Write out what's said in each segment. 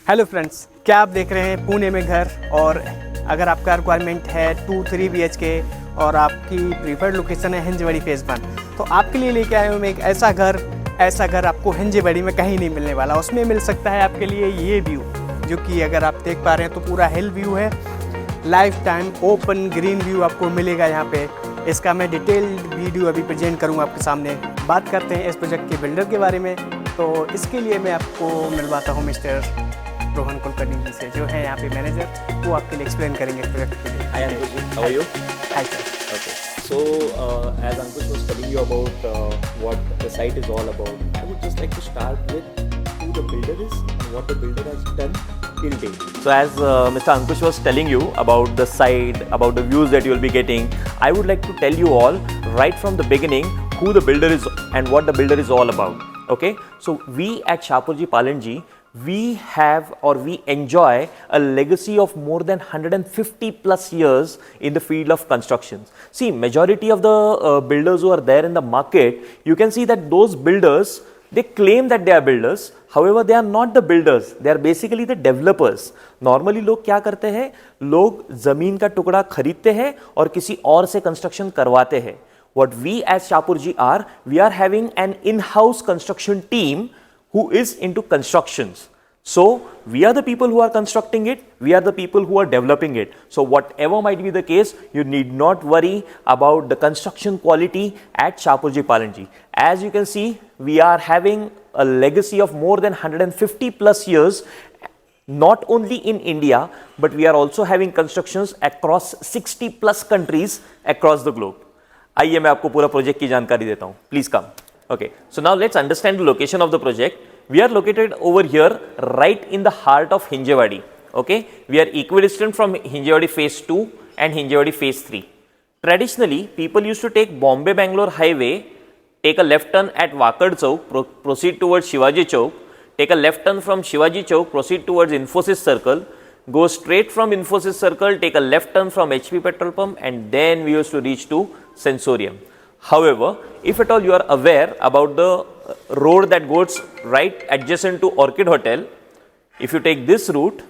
Hello friends, क्या आप देख रहे हैं पुणे में घर। और अगर आपका रिक्वायरमेंट है 2-3 BHK और आपकी प्रीफर्ड लोकेशन है हिंजवाड़ी फेज 1, तो आपके लिए लेके आए हूँ मैं एक ऐसा घर आपको हिंजवाड़ी में कहीं नहीं मिलने वाला। उसमें मिल सकता है आपके लिए ये व्यू, जो कि अगर आप देख पा रहे हैं तो पूरा हिल व्यू है। Life time open green view आपको मिलेगा यहाँ पे। इसका मैं डिटेल्ड वीडियो अभी प्रेजेंट करूँगा आपके सामने। बात करते हैं इस प्रोजेक्ट के बिल्डर के बारे में, तो इसके लिए मैं आपको मिलवाता हूँ मिस्टर रोहन कुलकर्णी जी से, जो है यहाँ पे मैनेजर। वो आपके लिए एक्सप्लेन करेंगे इस प्रोजेक्ट के लिए। Hi Ankush, how are you? Hi sir. Okay. So as Ankush was telling you about what the site is all about, I would just like to start with who the builder is and what the builder has done till date. So as Mr. Ankush was telling you about the site, about the views that you will be getting, I would like to tell you all right from the beginning who the builder is and what the builder is all about. Okay, so we at Shapurji Palanji, we have or we enjoy a legacy of more than 150 plus years in the field of constructions. See, majority of the builders who are there in the market, you can see that those builders, they claim that they are builders, however they are not the builders, they are basically the developers. Normally लोग क्या करते हैं, लोग जमीन का टुकड़ा खरीदते हैं और किसी और से कंस्ट्रक्शन करवाते हैं. What we as Shapurji are, we are having an in-house construction team who is into constructions. So we are the people who are constructing it, we are the people who are developing it. So whatever might be the case, you need not worry about the construction quality at Shapurji Palanji. As you can see, we are having a legacy of more than 150 plus years, not only in India, but we are also having constructions across 60 plus countries across the globe. आइए मैं आपको पूरा project की जानकारी देता हूँ. Please come. Okay, so now let's understand the location of the project. We are located over here right in the heart of Hinjewadi. Okay, we are equidistant from Hinjewadi phase 2 and Hinjewadi phase 3. Traditionally, people used to take Bombay-Bangalore highway, take a left turn at Wakad Chowk, proceed towards Shivaji Chowk, take a left turn from Shivaji Chowk, proceed towards Infosys Circle, go straight from Infosys Circle, take a left turn from HP Petrol Pump, and then we used to reach to Sensorium. However, if at all you are aware about the road that goes right adjacent to Orchid Hotel, if you take this route,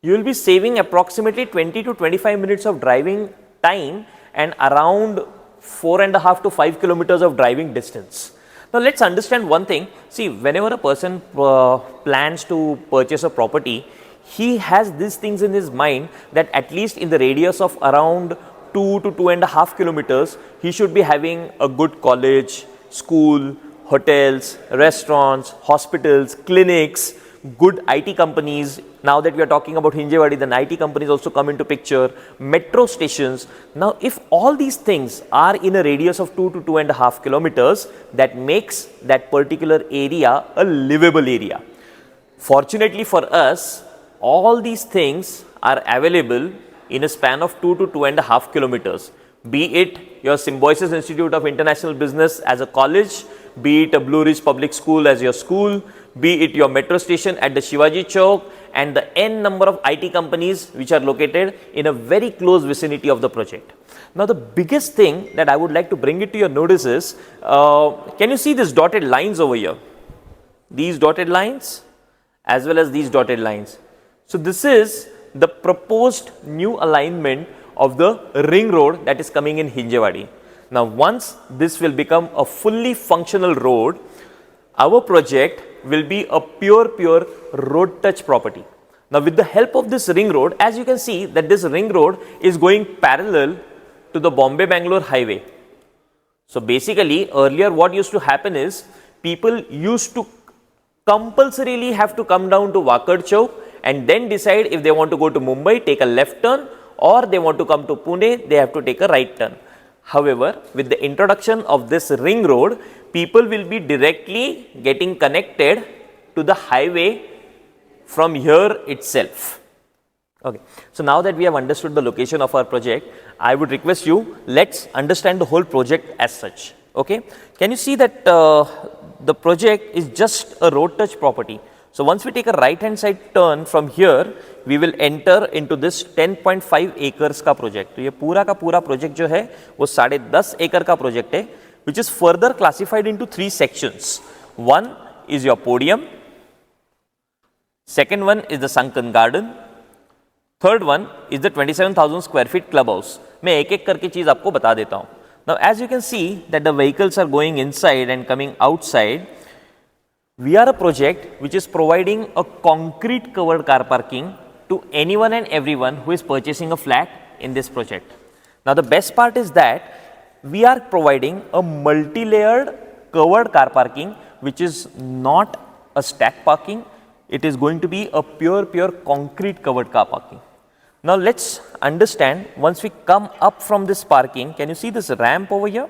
you will be saving approximately 20 to 25 minutes of driving time and around 4.5 to 5 kilometers of driving distance. Now let's understand one thing. See, whenever a person plans to purchase a property, he has these things in his mind that at least in the radius of around 2 to 2.5 kilometers, he should be having a good college, school, hotels, restaurants, hospitals, clinics, good IT companies. Now that we are talking about Hinjewadi, then IT companies also come into picture, metro stations. Now, if all these things are in a radius of 2 to 2.5 kilometers, that makes that particular area a livable area. Fortunately for us, all these things are available in a span of 2 to 2.5 kilometers. Be it your Symbiosis Institute of International Business as a college, be it a Blue Ridge Public School as your school, be it your metro station at the Shivaji Chowk, and the N number of IT companies which are located in a very close vicinity of the project. Now the biggest thing that I would like to bring it to your notice is, can you see these dotted lines over here? These dotted lines as well as these dotted lines. So this is the proposed new alignment of the ring road that is coming in Hinjewadi. Now once this will become a fully functional road, our project will be a pure road touch property. Now with the help of this ring road, as you can see that this ring road is going parallel to the Bombay-Bangalore highway. So basically earlier what used to happen is, people used to compulsorily have to come down to Wakad Chowk and then decide if they want to go to Mumbai, take a left turn, or they want to come to Pune, they have to take a right turn. However, with the introduction of this ring road, people will be directly getting connected to the highway from here itself. Okay, so now that we have understood the location of our project, I would request you, let's understand the whole project as such. Okay, can you see that the project is just a road touch property? So once we take a right hand side turn from here, we will enter into this 10.5 acres का project. तो ये पूरा का पूरा project जो है वो 10.5 acre का project है, which is further classified into 3 sections. One is your podium, Second one is the sunken garden. Third one is the 27,000 square feet clubhouse. मैं एक एक करके चीज़ आपको बता देता हूँ. Now as you can see that the vehicles are going inside and coming outside, we are a project which is providing a concrete covered car parking to anyone and everyone who is purchasing a flat in this project. Now the best part is that we are providing a multi-layered covered car parking which is not a stack parking. It is going to be a pure concrete covered car parking. Now let's understand, once we come up from this parking, can you see this ramp over here?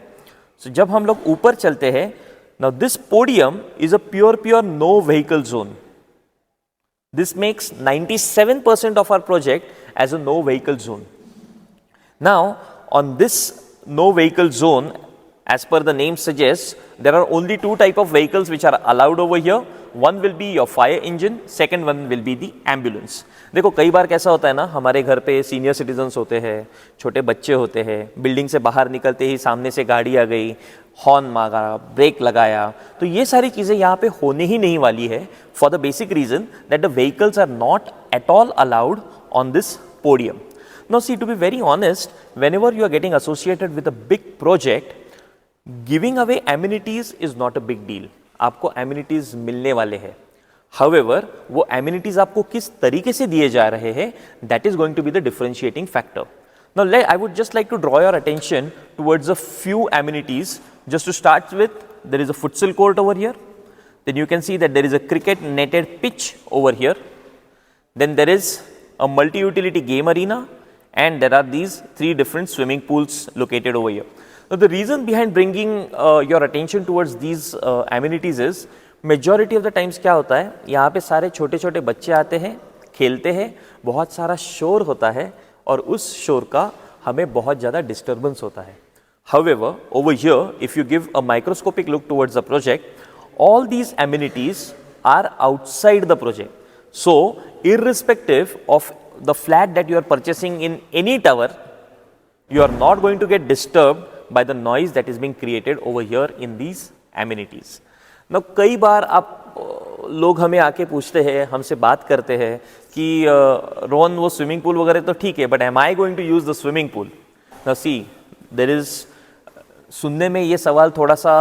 So जब हम लोग ऊपर चलते हैं, now this podium is a pure no vehicle zone. This makes 97% of our project as a no vehicle zone. Now on this no vehicle zone, as per the name suggests, there are only two type of vehicles which are allowed over here. One will be your fire engine, second one will be the ambulance. देखो कई बार कैसा होता है ना, हमारे घर पे senior citizens होते हैं, छोटे बच्चे होते हैं, बिल्डिंग से बाहर निकलते ही सामने से गाड़ी आ गई, हॉर्न मारा, ब्रेक लगाया, तो ये सारी चीज़ें यहाँ पे होने ही नहीं वाली है, for the basic reason that the vehicles are not at all allowed on this podium. Now see, to be very honest, whenever you are getting associated with a big project, giving away amenities is not a big deal. आपको amenities मिलने वाले हैं. However, वो amenities आपको किस तरीके से दिए जा रहे हैं, that is going to be the differentiating factor. Now, I would just like to draw your attention towards a few amenities. Just to start with, there is a futsal court over here. Then you can see that there is a cricket netted pitch over here. Then there is a multi-utility game arena. And there are these three different swimming pools located over here. Now, the reason behind bringing your attention towards these amenities is, majority of the times क्या होता है, यहाँ पे सारे छोटे छोटे बच्चे आते हैं, खेलते हैं, बहुत सारा शोर होता है और उस शोर का हमें बहुत ज़्यादा disturbance होता है. However, over here, if you give a microscopic look towards the project, all these amenities are outside the project. So, irrespective of the flat that you are purchasing in any tower, you are not going to get disturbed by the noise that is being created over here in these amenities. Now कई बार आप लोग हमें आके पूछते हैं, हमसे बात करते हैं कि रोहन वो स्विमिंग पूल वगैरह तो ठीक है, but am I going to use the swimming pool? Now see, there is, सुनने में ये सवाल थोड़ा सा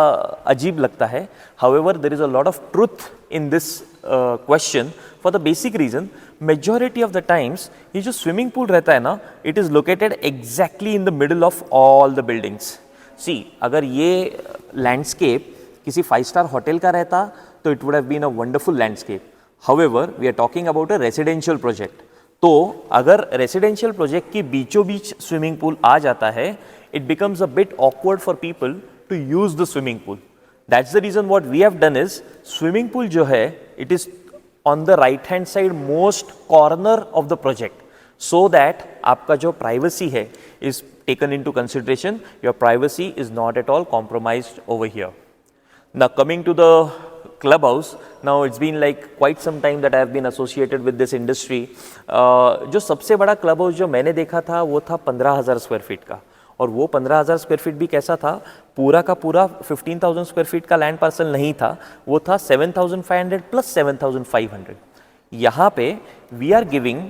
अजीब लगता है. However, there is a lot of truth in this question for the basic reason, majority of the times ये जो स्विमिंग पूल रहता है ना, it is located exactly in the middle of all the buildings. See, अगर ये landscape किसी five star hotel का रहता तो it would have been a wonderful landscape. However, we are talking about a residential project. तो अगर रेसिडेंशियल प्रोजेक्ट के बीचों बीच स्विमिंग पूल आ जाता है, it becomes a bit awkward for people to use the swimming pool. That's the reason what we have done is, swimming pool जो है, it is on the right hand side most corner of the project, so that आपका जो privacy है is taken into consideration. Your privacy is not at all compromised over here. Now coming to the clubhouse, now it's been like quite some time that I have been associated with this industry. जो सबसे बड़ा clubhouse जो मैंने देखा था वो था 15,000 square feet का. और वो 15,000 स्क्वायर फीट भी कैसा था, पूरा का पूरा 15,000 स्क्वायर फीट का लैंड पार्सल नहीं था, वो था 7,500 प्लस 7,500. यहाँ पे we are giving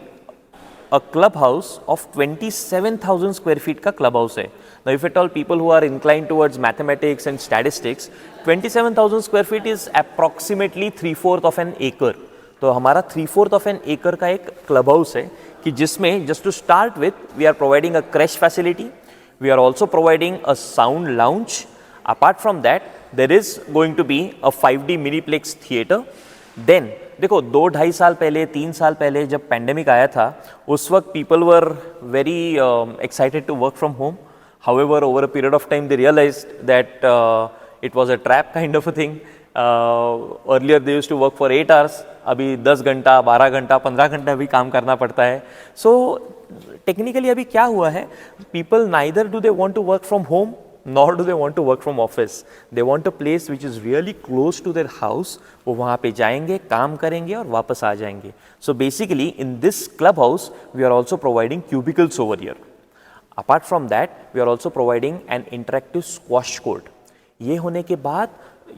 a club house of 27,000 square feet का क्लब हाउस है. Now if at all people who are incline towards mathematics and statistics, 27,000 square feet is approximately 3/4 of an acre. तो हमारा 3/4 of an एकड़ का एक club house है कि जिसमें, just to start with, we are providing a creche facility. We are also providing a sound lounge. Apart from that, there is going to be a 5D miniplex theater. Then, देखो 2-2.5 साल पहले, 3 साल पहले जब pandemic आया था, उस वक्त people were very excited to work from home. However, over a period of time, they realized that it was a trap kind of a thing. Earlier they used to work for 8 hours. अभी 10 घंटा, 12 घंटा, 15 घंटा भी काम करना पड़ता है. So technically अभी क्या हुआ है, people neither do they want to work from home nor do they want to work from office. They want a place which is really close to their house. वो वहाँ पे जाएंगे, काम करेंगे और वापस आ जाएंगे. So basically in this club house we are also providing cubicles over here. Apart from that we are also providing an interactive squash court. ये होने के बाद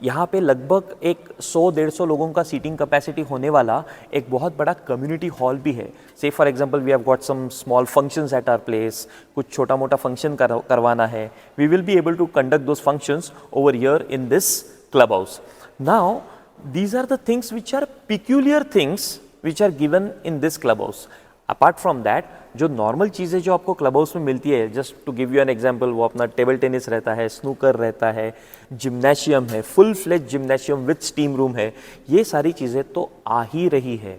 यहाँ पे लगभग एक 100-150 लोगों का सीटिंग कैपेसिटी होने वाला एक बहुत बड़ा कम्युनिटी हॉल भी है. So for example we have got some small functions at our place, कुछ छोटा मोटा फंक्शन करवाना है, we will be able to conduct those functions over here in this club house. Now these are the things which are peculiar things which are given in this club house. Apart from that, जो normal चीज़ें जो आपको club house में मिलती है, just to give you an example, वो अपना table tennis रहता है, स्नूकर रहता है, जिम्नेशियम है, full fledge gymnasium with steam room है, ये सारी चीज़ें तो आ ही रही है.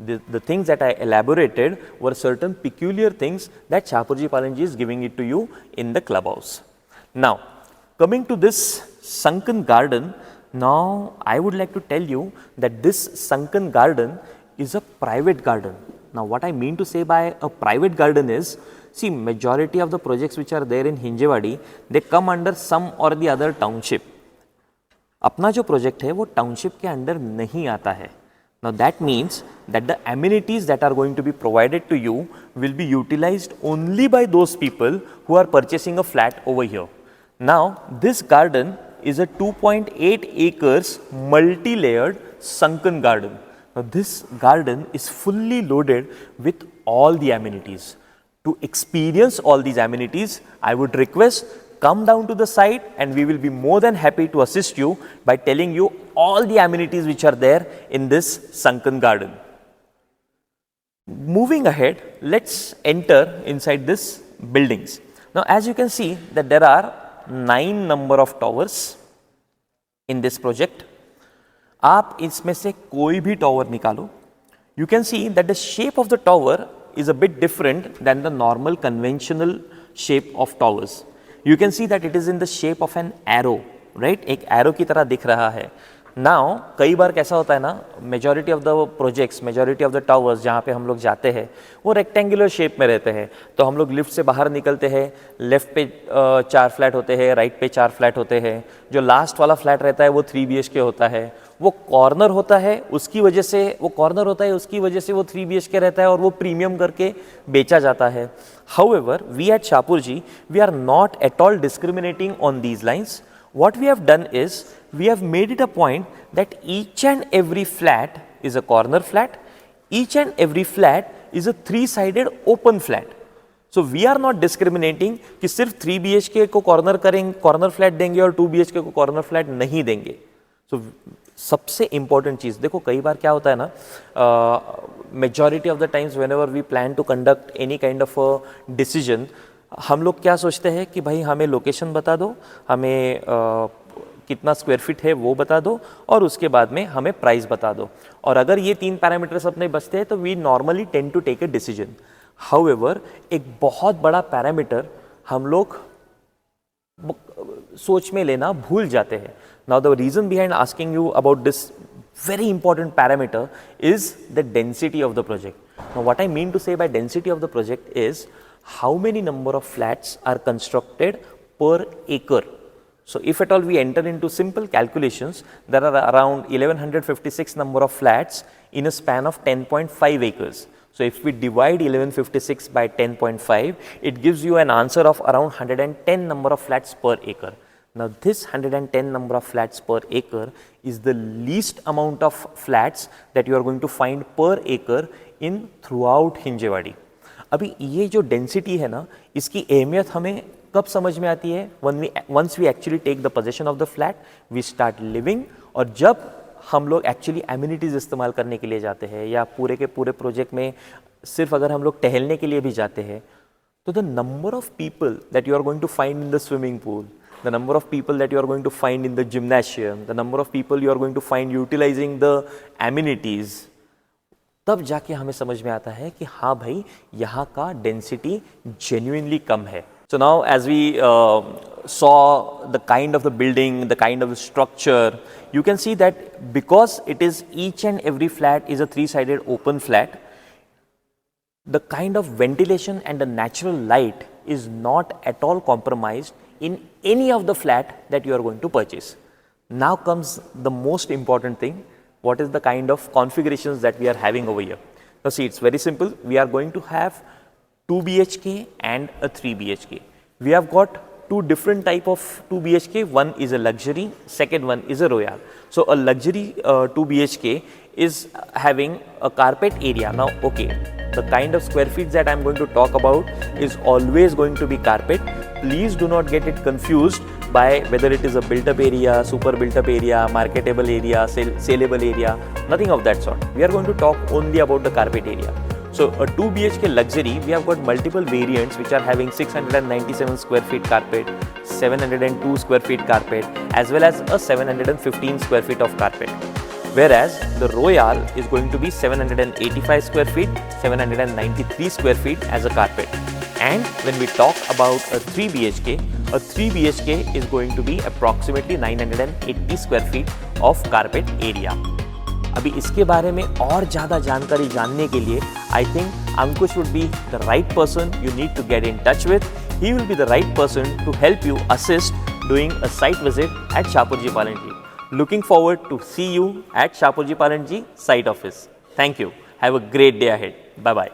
The things that I elaborated were certain peculiar things that Shahpurji Palanji is giving it to you in the clubhouse. Now, coming to this sunken garden, now I would like to tell you that this sunken garden is a private garden. Now what I mean to say by a private garden is, see, majority of the projects which are there in Hinjewadi, they come under some or the other township. अपना जो project है वो township के under नहीं आता है. Now that means that the amenities that are going to be provided to you will be utilized only by those people who are purchasing a flat over here. Now this garden is a 2.8 acres multi-layered sunken garden. Now this garden is fully loaded with all the amenities. To experience all these amenities, I would request, come down to the site and we will be more than happy to assist you by telling you all the amenities which are there in this sunken garden. Moving ahead, let's enter inside this buildings. Now as you can see that there are 9 number of towers in this project. आप इसमें से कोई भी tower निकालो, you can see that the shape of the tower is a bit different than the normal conventional shape of towers. You can see that it is in the shape of an arrow, right? एक arrow की तरह दिख रहा है. Now कई बार कैसा होता है ना, majority of the projects, majority of the towers जहाँ पे हम लोग जाते हैं वो रेक्टेंगुलर शेप में रहते हैं. तो हम लोग लिफ्ट से बाहर निकलते हैं, लेफ्ट पे 4 फ्लैट होते हैं, राइट पे 4 फ्लैट होते हैं. जो लास्ट वाला फ्लैट रहता है वो 3 BHK होता है. वो कॉर्नर होता है, उसकी वजह से वो 3 BHK रहता है और वो प्रीमियम करके बेचा जाता है. However, we at Shahpurji, we are not at all discriminating on these lines. What we have done is, we have made it a point that each and every flat is a corner flat, each and every flat is a 3-sided open flat. So we are not discriminating कि सिर्फ 3 BHK को corner flat देंगे और 2 BHK को corner flat नहीं देंगे. So सबसे important चीज़ देखो, कई बार क्या होता है ना, majority of the times whenever we plan to conduct any kind of a decision, हम लोग क्या सोचते हैं कि भाई हमें लोकेशन बता दो, हमें कितना स्क्वायर फीट है वो बता दो और उसके बाद में हमें प्राइस बता दो. और अगर ये 3 पैरामीटर्स अपने बचते हैं तो we normally tend to take a decision. However, एक बहुत बड़ा पैरामीटर हम लोग सोच में लेना भूल जाते हैं. Now the reason behind asking you about this very important parameter is the density of the project. Now what I mean to say by density of the project is how many number of flats are constructed per acre. So if at all we enter into simple calculations, there are around 1156 number of flats in a span of 10.5 acres. So if we divide 1156 by 10.5, it gives you an answer of around 110 number of flats per acre. Now this 110 number of flats per acre is the least amount of flats that you are going to find per acre in throughout Hinjewadi. अभी ये जो density है ना, इसकी अहमियत हमें कब समझ में आती है? once we actually take the possession of the flat, we start living. और जब हम लोग एक्चुअली एमिनिटीज़ इस्तेमाल करने के लिए जाते हैं या पूरे के पूरे प्रोजेक्ट में सिर्फ अगर हम लोग टहलने के लिए भी जाते हैं, तो the number of people that you are going to find in the swimming pool, the number of people that you are going to find in the gymnasium, the number of people you are going to find utilizing the amenities, तब जाके हमें समझ में आता है कि हाँ भाई, यहाँ का डेंसिटी genuinely कम है. So now as we saw the kind of the building, the kind of the structure, you can see that because it is each and every flat is a 3-sided open flat, the kind of ventilation and the natural light is not at all compromised in any of the flat that you are going to purchase. Now comes the most important thing. What is the kind of configurations that we are having over here? Now see, it's very simple. We are going to have 2 BHK and a 3 BHK. We have got two different type of 2 BHK. One is a luxury, second one is a royal. So a luxury 2 BHK is having a carpet area. Now, okay, the kind of square feet that I'm going to talk about is always going to be carpet. Please do not get it confused by whether it is a built-up area, super built-up area, marketable area, saleable area, nothing of that sort. We are going to talk only about the carpet area. So a 2 BHK luxury, we have got multiple variants which are having 697 square feet carpet, 702 square feet carpet, as well as a 715 square feet of carpet. Whereas the Royal is going to be 785 square feet, 793 square feet as a carpet. And when we talk about a 3 BHK, a 3 BHK is going to be approximately 980 square feet of carpet area. अभी इसके बारे में और ज़्यादा जानकारी जानने के लिए I think Ankush would be the right person you need to get in touch with. He will be the right person to help you assist doing a site visit at Shapoorji Pallonji. Looking forward to see you at Shapoorji Pallonji site office. Thank you. Have a great day ahead. Bye bye.